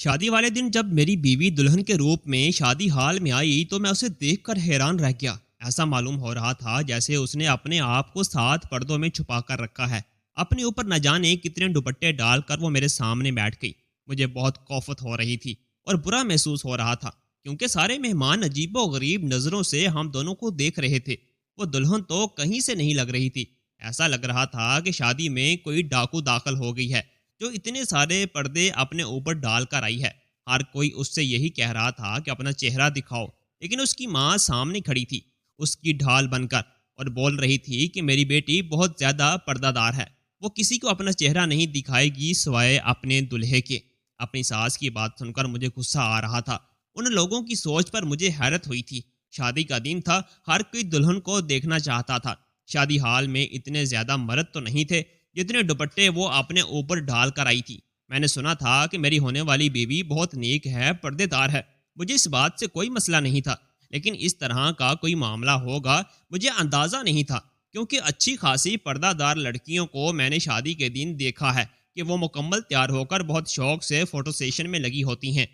شادی والے دن جب میری بیوی دلہن کے روپ میں شادی ہال میں آئی تو میں اسے دیکھ کر حیران رہ گیا۔ ایسا معلوم ہو رہا تھا جیسے اس نے اپنے آپ کو 7 پردوں میں چھپا کر رکھا ہے۔ اپنے اوپر نہ جانے کتنے دوپٹے ڈال کر وہ میرے سامنے بیٹھ گئی۔ مجھے بہت خوفت ہو رہی تھی اور برا محسوس ہو رہا تھا، کیونکہ سارے مہمان عجیب و غریب نظروں سے ہم دونوں کو دیکھ رہے تھے۔ وہ دلہن تو کہیں سے نہیں لگ رہی تھی۔ ایسا لگ رہا تھا کہ شادی میں کوئی ڈاکو داخل ہو گئی ہے، جو اتنے سارے پردے اپنے اوپر ڈال کر آئی ہے۔ ہر کوئی اس سے یہی کہہ رہا تھا کہ اپنا چہرہ دکھاؤ، لیکن اس کی ماں سامنے کھڑی تھی، اس کی ڈھال بن کر، اور بول رہی تھی کہ میری بیٹی بہت زیادہ پردہ دار ہے، وہ کسی کو اپنا چہرہ نہیں دکھائے گی سوائے اپنے دلہے کے۔ اپنی ساس کی بات سن کر مجھے غصہ آ رہا تھا۔ ان لوگوں کی سوچ پر مجھے حیرت ہوئی تھی۔ شادی کا دن تھا، ہر کوئی دلہن کو دیکھنا چاہتا تھا۔ شادی ہال میں اتنے زیادہ مرد تو نہیں تھے جتنے دوپٹے وہ اپنے اوپر ڈال کر آئی تھی۔ میں نے سنا تھا کہ میری ہونے والی بیوی بہت نیک ہے، پردے دار ہے۔ مجھے اس بات سے کوئی مسئلہ نہیں تھا، لیکن اس طرح کا کوئی معاملہ ہوگا مجھے اندازہ نہیں تھا، کیونکہ اچھی خاصی پردہ دار لڑکیوں کو میں نے شادی کے دن دیکھا ہے کہ وہ مکمل تیار ہو کر بہت شوق سے فوٹو سیشن میں لگی ہوتی ہیں۔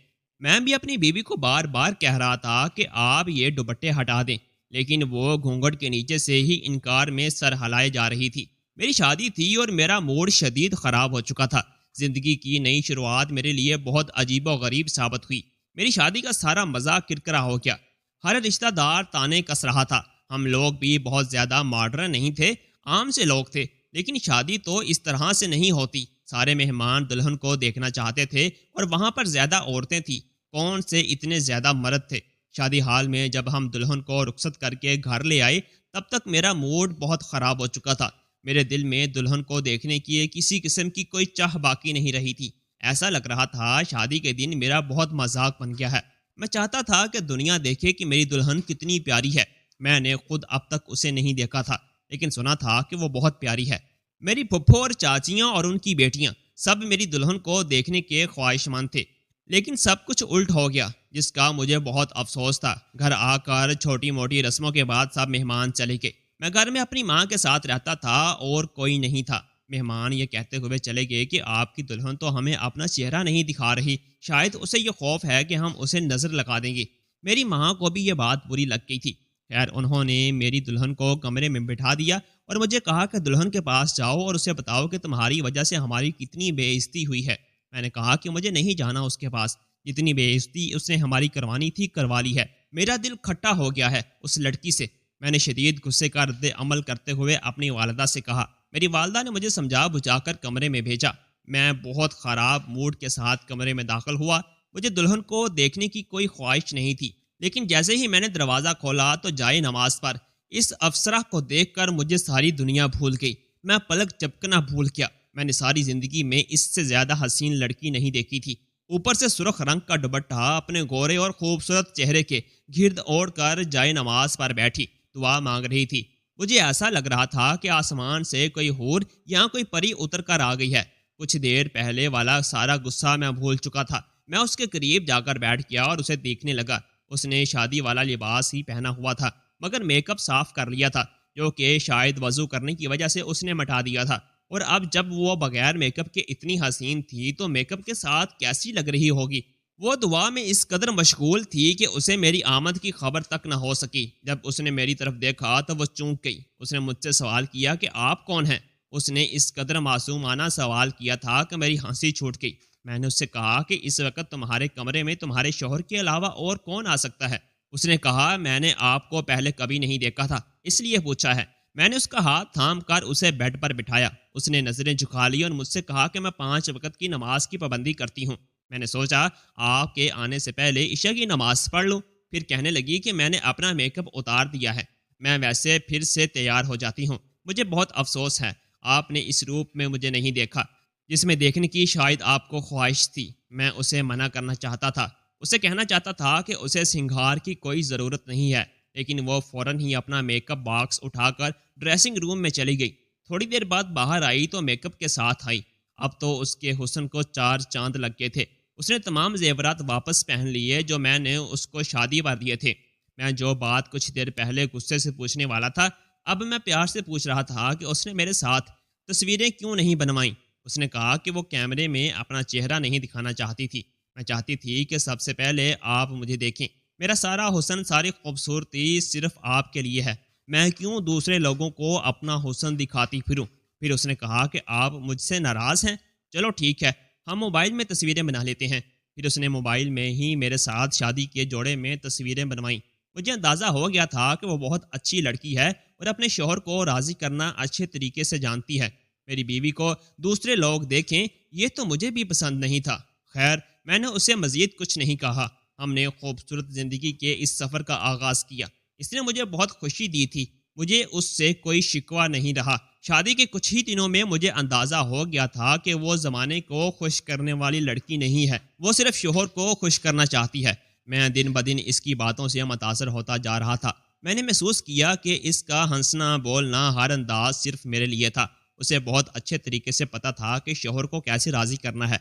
میں بھی اپنی بیوی کو بار بار کہہ رہا تھا کہ آپ یہ دوپٹے ہٹا دیں، لیکن وہ گھونگھٹ کے نیچے سے ہی انکار میں سر ہلائے جا رہی تھی۔ میری شادی تھی اور میرا موڈ شدید خراب ہو چکا تھا۔ زندگی کی نئی شروعات میرے لیے بہت عجیب و غریب ثابت ہوئی۔ میری شادی کا سارا مزہ کرکرا ہو گیا۔ ہر رشتہ دار تانے کس رہا تھا۔ ہم لوگ بھی بہت زیادہ ماڈرن نہیں تھے، عام سے لوگ تھے، لیکن شادی تو اس طرح سے نہیں ہوتی۔ سارے مہمان دلہن کو دیکھنا چاہتے تھے اور وہاں پر زیادہ عورتیں تھیں، کون سے اتنے زیادہ مرد تھے۔ شادی ہال میں جب ہم دلہن کو رخصت کر کے گھر لے آئے تب تک میرا موڈ بہت خراب ہو چکا تھا۔ میرے دل میں دلہن کو دیکھنے کی کسی قسم کی کوئی چاہ باقی نہیں رہی تھی۔ ایسا لگ رہا تھا شادی کے دن میرا بہت مذاق بن گیا ہے۔ میں چاہتا تھا کہ دنیا دیکھے کہ میری دلہن کتنی پیاری ہے۔ میں نے خود اب تک اسے نہیں دیکھا تھا، لیکن سنا تھا کہ وہ بہت پیاری ہے۔ میری پھپھو اور چاچیاں اور ان کی بیٹیاں سب میری دلہن کو دیکھنے کے خواہش مند تھے، لیکن سب کچھ الٹ ہو گیا، جس کا مجھے بہت افسوس تھا۔ گھر آ کر چھوٹی موٹی رسموں کے بعد سب مہمان چلے گئے۔ میں گھر میں اپنی ماں کے ساتھ رہتا تھا اور کوئی نہیں تھا۔ مہمان یہ کہتے ہوئے چلے گئے کہ آپ کی دلہن تو ہمیں اپنا چہرہ نہیں دکھا رہی، شاید اسے یہ خوف ہے کہ ہم اسے نظر لگا دیں گے۔ میری ماں کو بھی یہ بات بری لگ گئی تھی۔ خیر، انہوں نے میری دلہن کو کمرے میں بٹھا دیا اور مجھے کہا کہ دلہن کے پاس جاؤ اور اسے بتاؤ کہ تمہاری وجہ سے ہماری کتنی بے عزتی ہوئی ہے۔ میں نے کہا کہ مجھے نہیں جانا اس کے پاس، جتنی بے عزتی اس نے ہماری کروانی تھی کروا لی ہے۔ میرا دل کھٹا ہو گیا ہے اس لڑکی سے۔ میں نے شدید غصے کا رد عمل کرتے ہوئے اپنی والدہ سے کہا۔ میری والدہ نے مجھے سمجھا بجھا کر کمرے میں بھیجا۔ میں بہت خراب موڈ کے ساتھ کمرے میں داخل ہوا۔ مجھے دلہن کو دیکھنے کی کوئی خواہش نہیں تھی، لیکن جیسے ہی میں نے دروازہ کھولا تو جائے نماز پر اس افسرہ کو دیکھ کر مجھے ساری دنیا بھول گئی۔ میں پلک جھپکنا بھول گیا۔ میں نے ساری زندگی میں اس سے زیادہ حسین لڑکی نہیں دیکھی تھی۔ اوپر سے سرخ رنگ کا دوپٹہ اپنے گورے اور خوبصورت چہرے کے گرد اوڑھ کر جائے نماز پر بیٹھی دعا مانگ رہی تھی۔ مجھے ایسا لگ رہا تھا کہ آسمان سے کوئی حور یا کوئی پری اتر کر آ گئی ہے۔ کچھ دیر پہلے والا سارا غصہ میں بھول چکا تھا۔ میں اس کے قریب جا کر بیٹھ گیا اور اسے دیکھنے لگا۔ اس نے شادی والا لباس ہی پہنا ہوا تھا، مگر میک اپ صاف کر لیا تھا، جو کہ شاید وضو کرنے کی وجہ سے اس نے مٹا دیا تھا۔ اور اب جب وہ بغیر میک اپ کے اتنی حسین تھی تو میک اپ کے ساتھ کیسی لگ رہی ہوگی۔ وہ دعا میں اس قدر مشغول تھی کہ اسے میری آمد کی خبر تک نہ ہو سکی۔ جب اس نے میری طرف دیکھا تو وہ چونک گئی۔ اس نے مجھ سے سوال کیا کہ آپ کون ہیں؟ اس نے اس قدر معصومانہ سوال کیا تھا کہ میری ہنسی چھوٹ گئی۔ میں نے اس سے کہا کہ اس وقت تمہارے کمرے میں تمہارے شوہر کے علاوہ اور کون آ سکتا ہے؟ اس نے کہا، میں نے آپ کو پہلے کبھی نہیں دیکھا تھا، اس لیے پوچھا ہے۔ میں نے اس کا ہاتھ تھام کر اسے بیڈ پر بٹھایا۔ اس نے نظریں جھکا لی اور مجھ سے کہا کہ میں 5 وقت کی نماز کی پابندی کرتی ہوں۔ میں نے سوچا آپ کے آنے سے پہلے عشاء کی نماز پڑھ لوں۔ پھر کہنے لگی کہ میں نے اپنا میک اپ اتار دیا ہے، میں ویسے پھر سے تیار ہو جاتی ہوں۔ مجھے بہت افسوس ہے، آپ نے اس روپ میں مجھے نہیں دیکھا جس میں دیکھنے کی شاید آپ کو خواہش تھی۔ میں اسے منع کرنا چاہتا تھا، اسے کہنا چاہتا تھا کہ اسے سنگھار کی کوئی ضرورت نہیں ہے، لیکن وہ فوراً ہی اپنا میک اپ باکس اٹھا کر ڈریسنگ روم میں چلی گئی۔ تھوڑی دیر بعد باہر آئی تو میک اپ کے ساتھ آئی۔ اب تو اس کے حسن کو 4 چاند لگ گئے تھے۔ اس نے تمام زیورات واپس پہن لیے جو میں نے اس کو شادی پر دیے تھے۔ میں جو بات کچھ دیر پہلے غصے سے پوچھنے والا تھا، اب میں پیار سے پوچھ رہا تھا کہ اس نے میرے ساتھ تصویریں کیوں نہیں بنوائیں؟ اس نے کہا کہ وہ کیمرے میں اپنا چہرہ نہیں دکھانا چاہتی تھی۔ میں چاہتی تھی کہ سب سے پہلے آپ مجھے دیکھیں، میرا سارا حسن، ساری خوبصورتی صرف آپ کے لیے ہے، میں کیوں دوسرے لوگوں کو اپنا حسن دکھاتی پھروں؟ پھر اس نے کہا کہ آپ مجھ سے ناراض ہیں؟ چلو ٹھیک ہے، ہم موبائل میں تصویریں بنا لیتے ہیں۔ پھر اس نے موبائل میں ہی میرے ساتھ شادی کے جوڑے میں تصویریں بنوائیں۔ مجھے اندازہ ہو گیا تھا کہ وہ بہت اچھی لڑکی ہے اور اپنے شوہر کو راضی کرنا اچھے طریقے سے جانتی ہے۔ میری بیوی کو دوسرے لوگ دیکھیں، یہ تو مجھے بھی پسند نہیں تھا۔ خیر، میں نے اسے مزید کچھ نہیں کہا۔ ہم نے خوبصورت زندگی کے اس سفر کا آغاز کیا۔ اس نے مجھے بہت خوشی دی تھی، مجھے اس سے کوئی شکوہ نہیں رہا۔ شادی کے کچھ ہی دنوں میں مجھے اندازہ ہو گیا تھا کہ وہ زمانے کو خوش کرنے والی لڑکی نہیں ہے، وہ صرف شوہر کو خوش کرنا چاہتی ہے۔ میں دن بدن اس کی باتوں سے متاثر ہوتا جا رہا تھا۔ میں نے محسوس کیا کہ اس کا ہنسنا، بولنا، ہر انداز صرف میرے لیے تھا۔ اسے بہت اچھے طریقے سے پتا تھا کہ شوہر کو کیسے راضی کرنا ہے،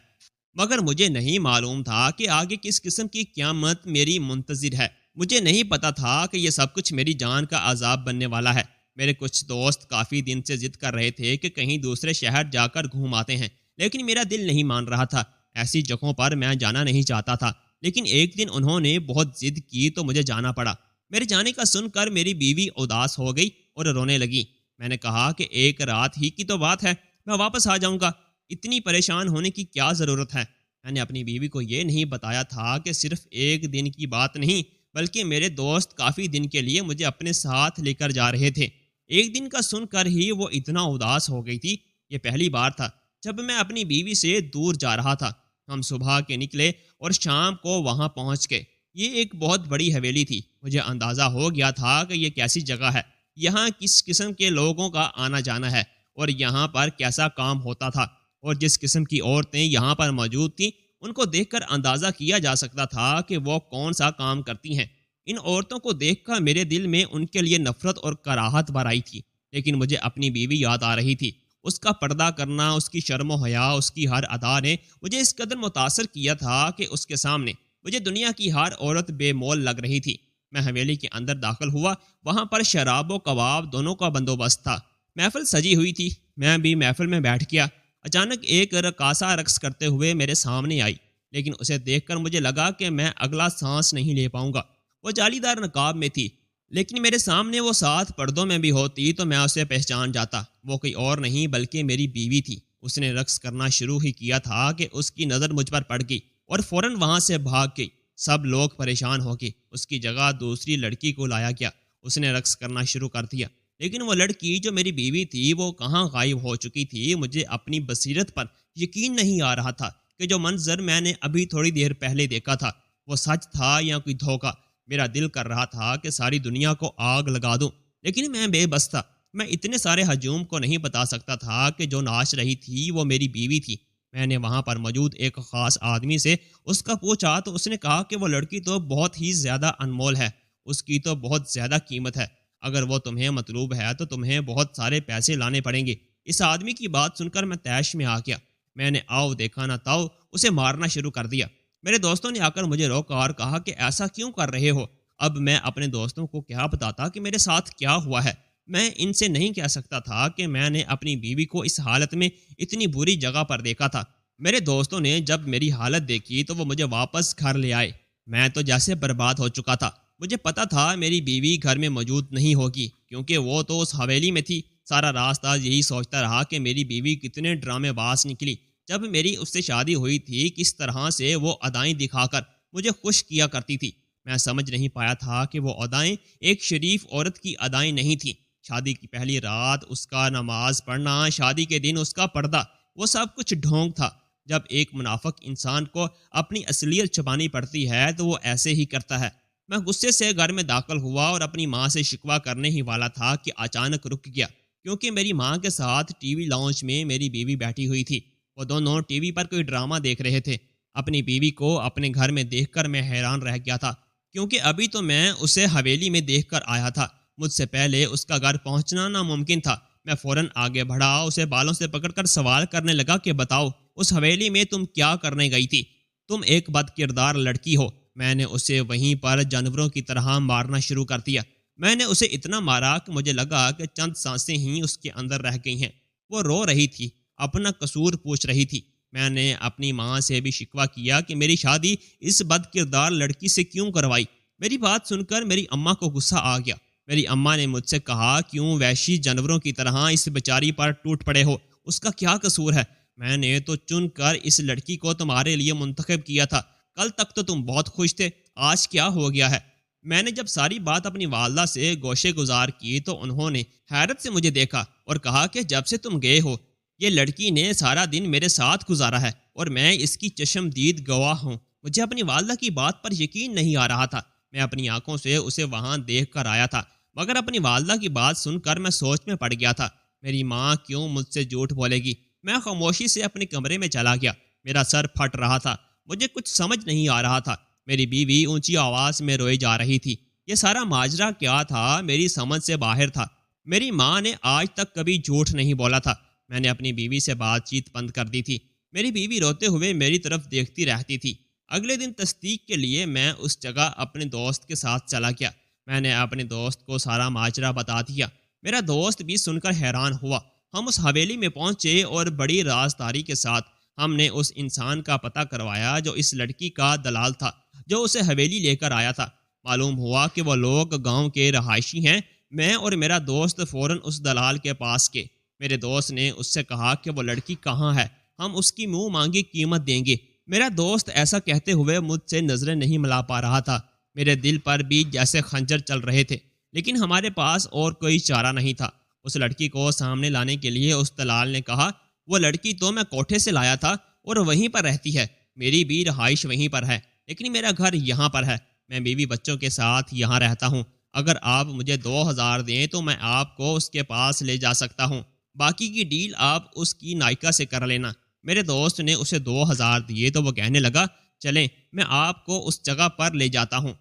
مگر مجھے نہیں معلوم تھا کہ آگے کس قسم کی قیامت میری منتظر ہے۔ مجھے نہیں پتا تھا کہ یہ سب کچھ میری جان کا عذاب بننے والا ہے۔ میرے کچھ دوست کافی دن سے ضد کر رہے تھے کہ کہیں دوسرے شہر جا کر گھوم آتے ہیں، لیکن میرا دل نہیں مان رہا تھا۔ ایسی جگہوں پر میں جانا نہیں چاہتا تھا، لیکن ایک دن انہوں نے بہت ضد کی تو مجھے جانا پڑا۔ میرے جانے کا سن کر میری بیوی اداس ہو گئی اور رونے لگی۔ میں نے کہا کہ ایک رات ہی کی تو بات ہے، میں واپس آ جاؤں گا، اتنی پریشان ہونے کی کیا ضرورت ہے؟ میں نے اپنی بیوی کو یہ نہیں بتایا تھا کہ صرف ایک دن کی بات نہیں، بلکہ میرے دوست کافی دن کے لیے مجھے اپنے ساتھ لے کر جا رہے تھے۔ ایک دن کا سن کر ہی وہ اتنا اداس ہو گئی تھی۔ یہ پہلی بار تھا جب میں اپنی بیوی سے دور جا رہا تھا۔ ہم صبح کے نکلے اور شام کو وہاں پہنچ گئے۔ یہ ایک بہت بڑی حویلی تھی۔ مجھے اندازہ ہو گیا تھا کہ یہ کیسی جگہ ہے، یہاں کس قسم کے لوگوں کا آنا جانا ہے، اور یہاں پر کیسا کام ہوتا تھا، اور جس قسم کی عورتیں یہاں پر موجود تھیں ان کو دیکھ کر اندازہ کیا جا سکتا تھا کہ وہ کون سا کام کرتی ہیں۔ ان عورتوں کو دیکھ کر میرے دل میں ان کے لیے نفرت اور کراہت بھر آئی تھی، لیکن مجھے اپنی بیوی یاد آ رہی تھی۔ اس کا پردہ کرنا، اس کی شرم و حیا، اس کی ہر ادا نے مجھے اس قدر متاثر کیا تھا کہ اس کے سامنے مجھے دنیا کی ہر عورت بے مول لگ رہی تھی۔ میں حویلی کے اندر داخل ہوا، وہاں پر شراب و کباب دونوں کا بندوبست تھا۔ محفل سجی ہوئی تھی، میں بھی محفل میں بیٹھ گیا۔ اچانک ایک رقاصہ رقص کرتے ہوئے میرے سامنے آئی، لیکن اسے دیکھ کر مجھے لگا کہ میں اگلا سانس نہیں لے پاؤں گا۔ وہ جالی دار نقاب میں تھی، لیکن میرے سامنے وہ 7 پردوں میں بھی ہوتی تو میں اسے پہچان جاتا۔ وہ کوئی اور نہیں بلکہ میری بیوی تھی۔ اس نے رقص کرنا شروع ہی کیا تھا کہ اس کی نظر مجھ پر پڑ گئی اور فوراً وہاں سے بھاگ گئی۔ سب لوگ پریشان ہو گئے۔ اس کی جگہ دوسری لڑکی کو لایا گیا۔ اس نے رقص کرنا شروع کر دیا، لیکن وہ لڑکی جو میری بیوی تھی وہ کہاں غائب ہو چکی تھی۔ مجھے اپنی بصیرت پر یقین نہیں آ رہا تھا کہ جو منظر میں نے ابھی تھوڑی دیر پہلے دیکھا تھا وہ سچ تھا یا کوئی دھوکہ۔ میرا دل کر رہا تھا کہ ساری دنیا کو آگ لگا دوں، لیکن میں بے بس تھا۔ میں اتنے سارے ہجوم کو نہیں بتا سکتا تھا کہ جو ناچ رہی تھی وہ میری بیوی تھی۔ میں نے وہاں پر موجود ایک خاص آدمی سے اس کا پوچھا تو اس نے کہا کہ وہ لڑکی تو بہت ہی زیادہ انمول ہے، اس کی تو بہت زیادہ قیمت ہے، اگر وہ تمہیں مطلوب ہے تو تمہیں بہت سارے پیسے لانے پڑیں گے۔ اس آدمی کی بات سن کر میں طیش میں آ گیا۔ میں نے آؤ دیکھا نہ تاؤ اسے مارنا شروع کر دیا۔ میرے دوستوں نے آ کر مجھے روکا اور کہا کہ ایسا کیوں کر رہے ہو؟ اب میں اپنے دوستوں کو کیا بتاتا کہ میرے ساتھ کیا ہوا ہے؟ میں ان سے نہیں کہہ سکتا تھا کہ میں نے اپنی بیوی کو اس حالت میں اتنی بری جگہ پر دیکھا تھا۔ میرے دوستوں نے جب میری حالت دیکھی تو وہ مجھے واپس گھر لے آئے۔ میں تو جیسے برباد ہو چکا تھا۔ مجھے پتا تھا میری بیوی گھر میں موجود نہیں ہوگی، کیونکہ وہ تو اس حویلی میں تھی۔ سارا راستہ یہی سوچتا رہا کہ میری بیوی کتنے ڈرامے باز نکلی۔ جب میری اس سے شادی ہوئی تھی کس طرح سے وہ ادائیں دکھا کر مجھے خوش کیا کرتی تھی۔ میں سمجھ نہیں پایا تھا کہ وہ ادائیں ایک شریف عورت کی ادائیں نہیں تھیں۔ شادی کی پہلی رات اس کا نماز پڑھنا، شادی کے دن اس کا پردہ، وہ سب کچھ ڈھونگ تھا۔ جب ایک منافق انسان کو اپنی اصلیت چھپانی پڑتی ہے تو وہ ایسے ہی کرتا ہے۔ میں غصے سے گھر میں داخل ہوا اور اپنی ماں سے شکوہ کرنے ہی والا تھا کہ اچانک رک گیا، کیونکہ میری ماں کے ساتھ ٹی وی لاؤنج میں میری بیوی بیٹھی ہوئی تھی۔ وہ دونوں ٹی وی پر کوئی ڈرامہ دیکھ رہے تھے۔ اپنی بیوی کو اپنے گھر میں دیکھ کر میں حیران رہ گیا تھا، کیونکہ ابھی تو میں اسے حویلی میں دیکھ کر آیا تھا۔ مجھ سے پہلے اس کا گھر پہنچنا ناممکن تھا۔ میں فوراً آگے بڑھا، اسے بالوں سے پکڑ کر سوال کرنے لگا کہ بتاؤ، اس حویلی میں تم کیا کرنے گئی تھی؟ تم ایک بد کردار لڑکی ہو۔ میں نے اسے وہیں پر جانوروں کی طرح مارنا شروع کر دیا۔ میں نے اسے اتنا مارا کہ مجھے لگا کہ چند سانسیں ہی اس کے اندر رہ گئی ہیں۔ وہ رو رہی تھی، اپنا قصور پوچھ رہی تھی۔ میں نے اپنی ماں سے بھی شکوہ کیا کہ میری شادی اس بد کردار لڑکی سے کیوں کروائی۔ میری بات سن کر میری اماں کو غصہ آ گیا۔ میری اماں نے مجھ سے کہا، کیوں وحشی جانوروں کی طرح اس بیچاری پر ٹوٹ پڑے ہو؟ اس کا کیا قصور ہے؟ میں نے تو چن کر اس لڑکی کو تمہارے لیے منتخب کیا تھا۔ کل تک تو تم بہت خوش تھے، آج کیا ہو گیا ہے؟ میں نے جب ساری بات اپنی والدہ سے گوشے گزار کی تو انہوں نے حیرت سے مجھے دیکھا اور کہا کہ جب سے تم گئے ہو یہ لڑکی نے سارا دن میرے ساتھ گزارا ہے اور میں اس کی چشمدید گواہ ہوں۔ مجھے اپنی والدہ کی بات پر یقین نہیں آ رہا تھا۔ میں اپنی آنکھوں سے اسے وہاں دیکھ کر آیا تھا، مگر اپنی والدہ کی بات سن کر میں سوچ میں پڑ گیا تھا، میری ماں کیوں مجھ سے جھوٹ بولے گی؟ میں خاموشی سے اپنے کمرے میں چلا گیا۔ میرا سر پھٹ رہا تھا، مجھے کچھ سمجھ نہیں آ رہا تھا۔ میری بیوی اونچی آواز میں روئی جا رہی تھی۔ یہ سارا ماجرا کیا تھا، میری سمجھ سے باہر تھا۔ میری ماں نے آج تک کبھی جھوٹ نہیں بولا تھا۔ میں نے اپنی بیوی سے بات چیت بند کر دی تھی۔ میری بیوی روتے ہوئے میری طرف دیکھتی رہتی تھی۔ اگلے دن تصدیق کے لیے میں اس جگہ اپنے دوست کے ساتھ چلا گیا۔ میں نے اپنے دوست کو سارا ماجرا بتا دیا۔ میرا دوست بھی سن کر حیران ہوا۔ ہم اس حویلی میں پہنچے اور بڑی رازداری کے ساتھ ہم نے اس انسان کا پتہ کروایا جو اس لڑکی کا دلال تھا، جو اسے حویلی لے کر آیا تھا۔ معلوم ہوا کہ وہ لوگ گاؤں کے رہائشی ہیں۔ میں اور میرا دوست فوراً اس دلال کے پاس گئے۔ میرے دوست نے اس سے کہا کہ وہ لڑکی کہاں ہے، ہم اس کی منہ مانگی قیمت دیں گے۔ میرا دوست ایسا کہتے ہوئے مجھ سے نظریں نہیں ملا پا رہا تھا۔ میرے دل پر بھی جیسے خنجر چل رہے تھے، لیکن ہمارے پاس اور کوئی چارہ نہیں تھا۔ اس لڑکی کو سامنے لانے کے لیے اس دلال نے کہا، وہ لڑکی تو میں کوٹھے سے لایا تھا اور وہیں پر رہتی ہے، میری بھی رہائش وہیں پر ہے، لیکن میرا گھر یہاں پر ہے۔ میں بیوی بچوں کے ساتھ یہاں رہتا ہوں۔ اگر آپ مجھے 2000 دیں تو میں آپ کو اس کے پاس لے جا سکتا ہوں، باقی کی ڈیل آپ اس کی نائکا سے کر لینا۔ میرے دوست نے اسے 2000 دیے تو وہ کہنے لگا، چلیں میں آپ کو اس جگہ پر لے جاتا ہوں۔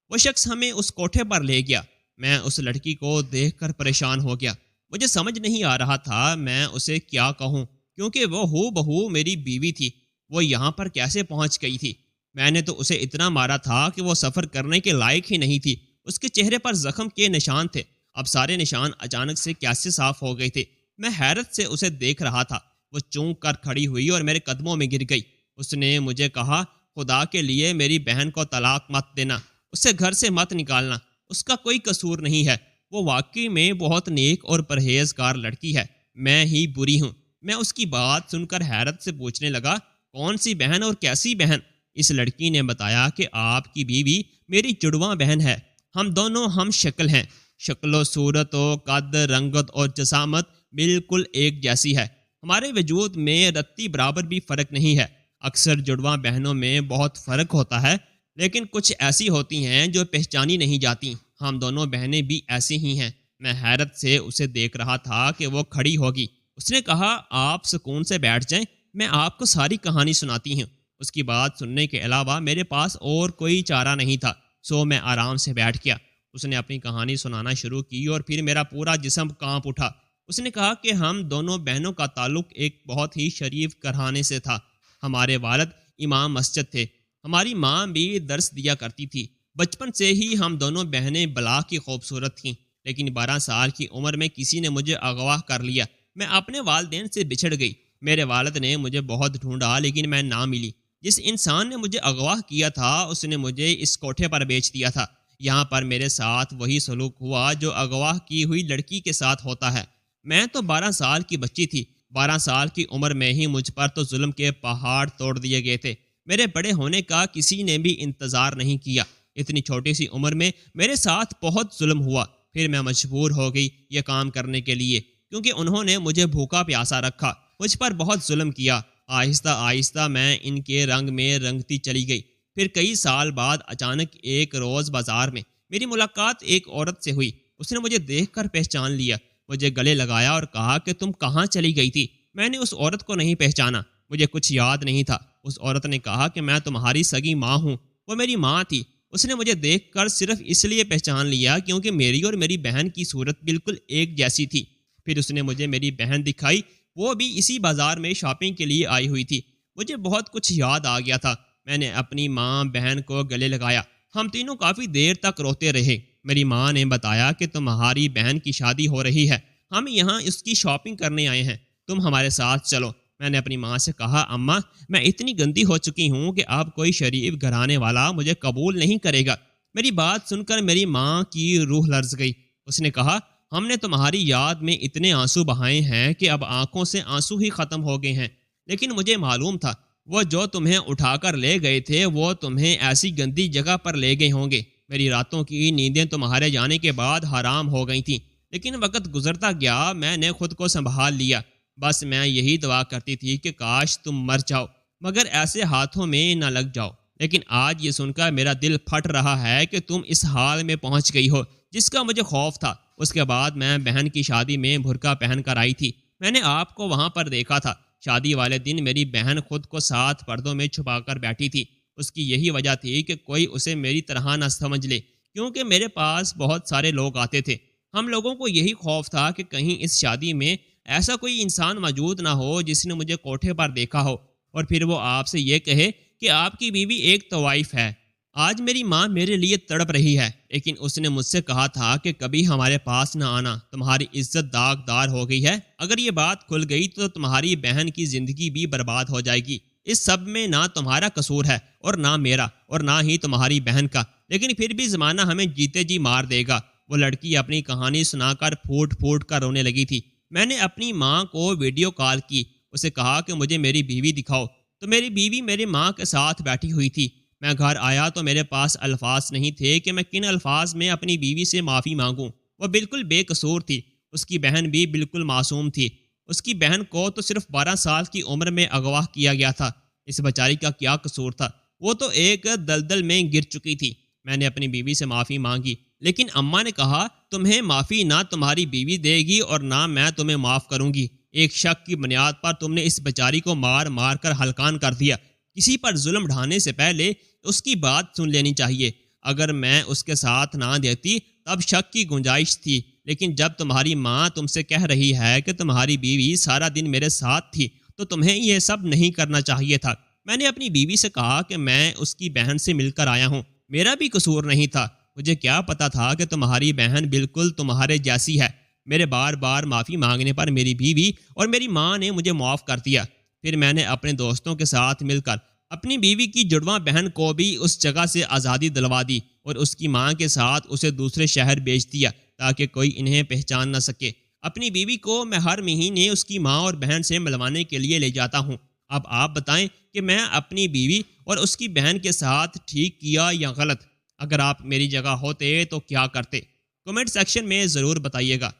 وہ شخص ہمیں اس کوٹھے پر لے گیا۔ میں اس لڑکی کو دیکھ کر پریشان ہو گیا۔ مجھے سمجھ نہیں آ رہا تھا میں اسے کیا کہوں، کیونکہ وہ ہو بہو میری بیوی تھی۔ وہ یہاں پر کیسے پہنچ گئی تھی؟ میں نے تو اسے اتنا مارا تھا کہ وہ سفر کرنے کے لائق ہی نہیں تھی۔ اس کے چہرے پر زخم کے نشان تھے، اب سارے نشان اچانک سے کیسے صاف ہو گئے تھے؟ میں حیرت سے اسے دیکھ رہا تھا۔ وہ چونک کر کھڑی ہوئی اور میرے قدموں میں گر گئی۔ اس نے مجھے کہا، خدا کے لیے میری بہن کو طلاق مت دینا، اسے گھر سے مت نکالنا، اس کا کوئی قصور نہیں ہے، وہ واقعی میں بہت نیک اور پرہیزگار لڑکی ہے، میں ہی بری ہوں۔ میں اس کی بات سن کر حیرت سے پوچھنے لگا، کون سی بہن اور کیسی بہن؟ اس لڑکی نے بتایا کہ آپ کی بیوی میری جڑواں بہن ہے، ہم دونوں ہم شکل ہیں، شکل و صورت و قد رنگت اور جسامت بالکل ایک جیسی ہے، ہمارے وجود میں رتی برابر بھی فرق نہیں ہے۔ اکثر جڑواں بہنوں میں بہت فرق ہوتا ہے، لیکن کچھ ایسی ہوتی ہیں جو پہچانی نہیں جاتی، ہم دونوں بہنیں بھی ایسی ہی ہیں۔ میں حیرت سے اسے دیکھ رہا تھا کہ وہ کھڑی ہوگی۔ اس نے کہا، آپ سکون سے بیٹھ جائیں، میں آپ کو ساری کہانی سناتی ہوں۔ اس کی بات سننے کے علاوہ میرے پاس اور کوئی چارہ نہیں تھا، سو میں آرام سے بیٹھ گیا۔ اس نے اپنی کہانی سنانا شروع کی اور پھر میرا پورا جسم کانپ اٹھا۔ اس نے کہا کہ ہم دونوں بہنوں کا تعلق ایک بہت ہی شریف گھرانے سے تھا۔ ہمارے والد امام مسجد تھے، ہماری ماں بھی درس دیا کرتی تھی۔ بچپن سے ہی ہم دونوں بہنیں بلا کی خوبصورت تھیں، لیکن 12 سال کی عمر میں کسی نے مجھے اغوا کر لیا۔ میں اپنے والدین سے بچھڑ گئی۔ میرے والد نے مجھے بہت ڈھونڈا لیکن میں نہ ملی۔ جس انسان نے مجھے اغوا کیا تھا اس نے مجھے اس کوٹھے پر بیچ دیا تھا۔ یہاں پر میرے ساتھ وہی سلوک ہوا جو اغوا کی ہوئی لڑکی کے ساتھ ہوتا ہے۔ میں تو 12 سال کی بچی تھی، 12 سال کی عمر میں ہی مجھ پر تو ظلم کے پہاڑ توڑ دیے گئے تھے۔ میرے بڑے ہونے کا کسی نے بھی انتظار نہیں کیا۔ اتنی چھوٹی سی عمر میں میرے ساتھ بہت ظلم ہوا۔ پھر میں مجبور ہو گئی یہ کام کرنے کے لیے، کیونکہ انہوں نے مجھے بھوکا پیاسا رکھا، مجھ پر بہت ظلم کیا۔ آہستہ آہستہ میں ان کے رنگ میں رنگتی چلی گئی۔ پھر کئی سال بعد اچانک ایک روز بازار میں میری ملاقات ایک عورت سے ہوئی۔ اس نے مجھے دیکھ کر پہچان لیا، مجھے گلے لگایا اور کہا کہ تم کہاں چلی گئی تھی؟ میں نے اس عورت کو نہیں پہچانا، مجھے کچھ یاد نہیں تھا۔ اس عورت نے کہا کہ میں تمہاری سگی ماں ہوں۔ وہ میری ماں تھی۔ اس نے مجھے دیکھ کر صرف اس لیے پہچان لیا کیونکہ میری اور میری بہن کی صورت بالکل ایک جیسی تھی۔ پھر اس نے مجھے میری بہن دکھائی، وہ بھی اسی بازار میں شاپنگ کے لیے آئی ہوئی تھی۔ مجھے بہت کچھ یاد آ گیا تھا۔ میں نے اپنی ماں بہن کو گلے لگایا، ہم تینوں کافی دیر تک روتے رہے۔ میری ماں نے بتایا کہ تمہاری بہن کی شادی ہو رہی ہے، ہم یہاں اس کی شاپنگ کرنے آئے ہیں، تم ہمارے ساتھ چلو۔ میں نے اپنی ماں سے کہا، اماں میں اتنی گندی ہو چکی ہوں کہ اب کوئی شریف گھرانے والا مجھے قبول نہیں کرے گا۔ میری بات سن کر میری ماں کی روح لرز گئی۔ اس نے کہا، ہم نے تمہاری یاد میں اتنے آنسو بہائے ہیں کہ اب آنکھوں سے آنسو ہی ختم ہو گئے ہیں، لیکن مجھے معلوم تھا وہ جو تمہیں اٹھا کر لے گئے تھے وہ تمہیں ایسی گندی جگہ پر لے گئے ہوں گے۔ میری راتوں کی نیندیں تمہارے جانے کے بعد حرام ہو گئی تھیں، لیکن وقت گزرتا گیا میں نے خود کو سنبھال لیا۔ بس میں یہی دعا کرتی تھی کہ کاش تم مر جاؤ مگر ایسے ہاتھوں میں نہ لگ جاؤ، لیکن آج یہ سن کر میرا دل پھٹ رہا ہے کہ تم اس حال میں پہنچ گئی ہو جس کا مجھے خوف تھا۔ اس کے بعد میں بہن کی شادی میں برقع پہن کر آئی تھی۔ میں نے آپ کو وہاں پر دیکھا تھا۔ شادی والے دن میری بہن خود کو 7 پردوں میں چھپا کر بیٹھی تھی۔ اس کی یہی وجہ تھی کہ کوئی اسے میری طرح نہ سمجھ لے، کیونکہ میرے پاس بہت سارے لوگ آتے تھے۔ ہم لوگوں کو یہی خوف تھا کہ کہیں اس شادی میں ایسا کوئی انسان موجود نہ ہو جس نے مجھے کوٹھے پر دیکھا ہو اور پھر وہ آپ سے یہ کہے کہ آپ کی بیوی ایک طوائف ہے۔ آج میری ماں میرے لیے تڑپ رہی ہے، لیکن اس نے مجھ سے کہا تھا کہ کبھی ہمارے پاس نہ آنا، تمہاری عزت داغدار ہو گئی ہے۔ اگر یہ بات کھل گئی تو تمہاری بہن کی زندگی بھی برباد ہو جائے گی۔ اس سب میں نہ تمہارا قصور ہے اور نہ میرا اور نہ ہی تمہاری بہن کا، لیکن پھر بھی زمانہ ہمیں جیتے جی مار دے گا۔ وہ لڑکی اپنی کہانی سنا کر پھوٹ پھوٹ کر رونے لگی تھی۔ میں نے اپنی ماں کو ویڈیو کال کی، اسے کہا کہ مجھے میری بیوی دکھاؤ، تو میری بیوی میری ماں کے ساتھ بیٹھی ہوئی تھی۔ میں گھر آیا تو میرے پاس الفاظ نہیں تھے کہ میں کن الفاظ میں اپنی بیوی سے معافی مانگوں۔ وہ بالکل بے قصور تھی، اس کی بہن بھی بالکل معصوم تھی۔ اس کی بہن کو تو صرف 12 سال کی عمر میں اغوا کیا گیا تھا۔ اس بیچاری کا کیا قصور تھا؟ وہ تو ایک دلدل میں گر چکی تھی۔ میں نے اپنی بیوی سے معافی مانگی، لیکن اماں نے کہا، تمہیں معافی نہ تمہاری بیوی دے گی اور نہ میں تمہیں معاف کروں گی۔ ایک شک کی بنیاد پر تم نے اس بیچاری کو مار مار کر ہلکان کر دیا۔ کسی پر ظلم ڈھانے سے پہلے اس کی بات سن لینی چاہیے۔ اگر میں اس کے ساتھ نہ دیتی تب شک کی گنجائش تھی، لیکن جب تمہاری ماں تم سے کہہ رہی ہے کہ تمہاری بیوی سارا دن میرے ساتھ تھی تو تمہیں یہ سب نہیں کرنا چاہیے تھا۔ میں نے اپنی بیوی سے کہا کہ میں اس کی بہن سے مل کر آیا ہوں، میرا بھی قصور نہیں تھا۔ مجھے کیا پتا تھا کہ تمہاری بہن بالکل تمہارے جیسی ہے۔ میرے بار بار معافی مانگنے پر میری بیوی اور میری ماں نے مجھے معاف کر دیا۔ پھر میں نے اپنے دوستوں کے ساتھ مل کر اپنی بیوی کی جڑواں بہن کو بھی اس جگہ سے آزادی دلوا دی اور اس کی ماں کے ساتھ اسے دوسرے شہر بھیج دیا تاکہ کوئی انہیں پہچان نہ سکے۔ اپنی بیوی کو میں ہر مہینے اس کی ماں اور بہن سے ملوانے کے لیے لے جاتا ہوں۔ اب آپ بتائیں کہ میں اپنی بیوی اور اس کی بہن کے ساتھ ٹھیک کیا یا غلط؟ اگر آپ میری جگہ ہوتے تو کیا کرتے؟ کمنٹ سیکشن میں ضرور بتائیے گا۔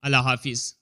اللہ حافظ۔